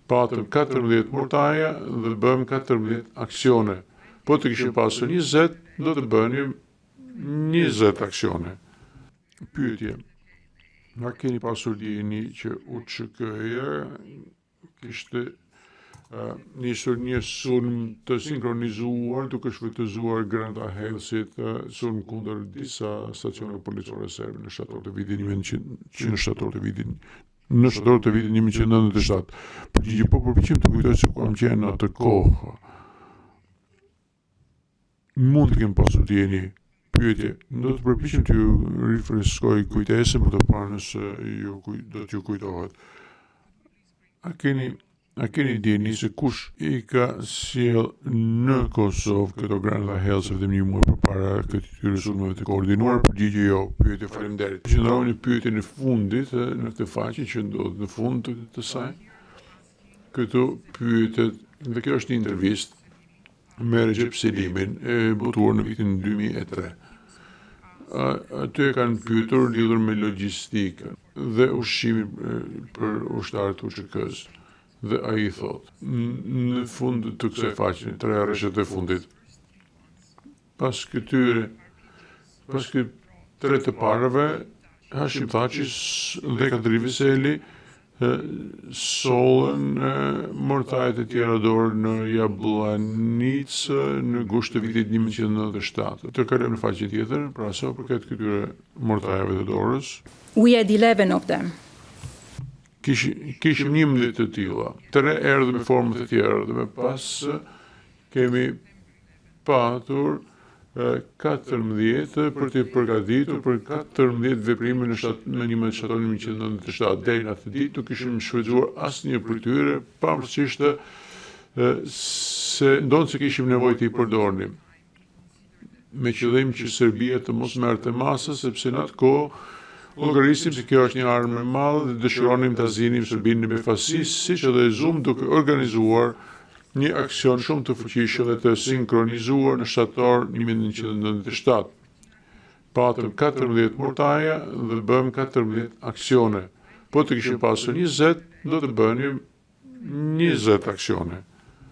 Patëm 14 mortaja dhe bëm 14 aksione. Po të kishim pasur 20, do të bënim 20 aksione. Pyetje. Na keni pasur dijeni që UÇK-ja kishte nisur një sulm të sinkronizuar duke shfrytëzuar Granda Hellsit, sulm kundër disa stacione policore serbe në shtator të vitit 1997. Përgjigje, po përpiqem të kujtoj se kam qenë në atë kohë. Mund të kem pasur dijeni. Pyetje, do të përpiqem të ju rifreskoj kujtesën për të parë nëse do t'ju kujtohet. A keni dijeni se kush i ka sjell në Kosovë këto Granda Hells vetëm një muaj përpara këtyre sulmeve të koordinuar? Përgjigje jo. Pyetje, faleminderit. Qëndroni në pyetjen e fundit në këtë faqe që ndodhet në fund të saj. Këtu pyetet, dhe kjo është një intervistë me Recep Selimin e botuar në vitin 2003. Aty e kanë pyetur lidhur me logjistikën dhe ushqimin për ushtarët e UÇK-s. Dhe ai i thot, në fund të kësaj faqe, 3 rreshet e fundit, pas këtyre 3 të parave, Hashim Thaçi dhe Kadri Veseli sollën mortajet e tjera dorë në Jabllanicë në gusht të vitit 1997. Të kalojmë në faqe tjetër, pra sa përket këtyre mortajeve të dorës. We had 11 of them. Kishim 11 të tilla. 3 erdhën me forma të tjera dhe më pas kemi patur 14 për të përgatitur për 14 veprime në 11 shtatorin 1997. Deri në atë ditë nuk kishim shfrytzuar asnjë prej tyre, pavarësisht se ndonë se kishim nevojë të i përdornim. Me qëllim që Serbia të mos merrte masa, sepse në atë kohë llogarisim se kjo është një armë e madhe dhe dëshironim ta zinim Serbinë në befasi, siç edhe ZUM duke organizuar një aksion shumë të fuqishëm dhe të sinkronizuar në shtator 1997. Patëm 14 mortaja dhe bëm 14 aksione. Po të kishim pasur 20, do të bënim 20 aksione.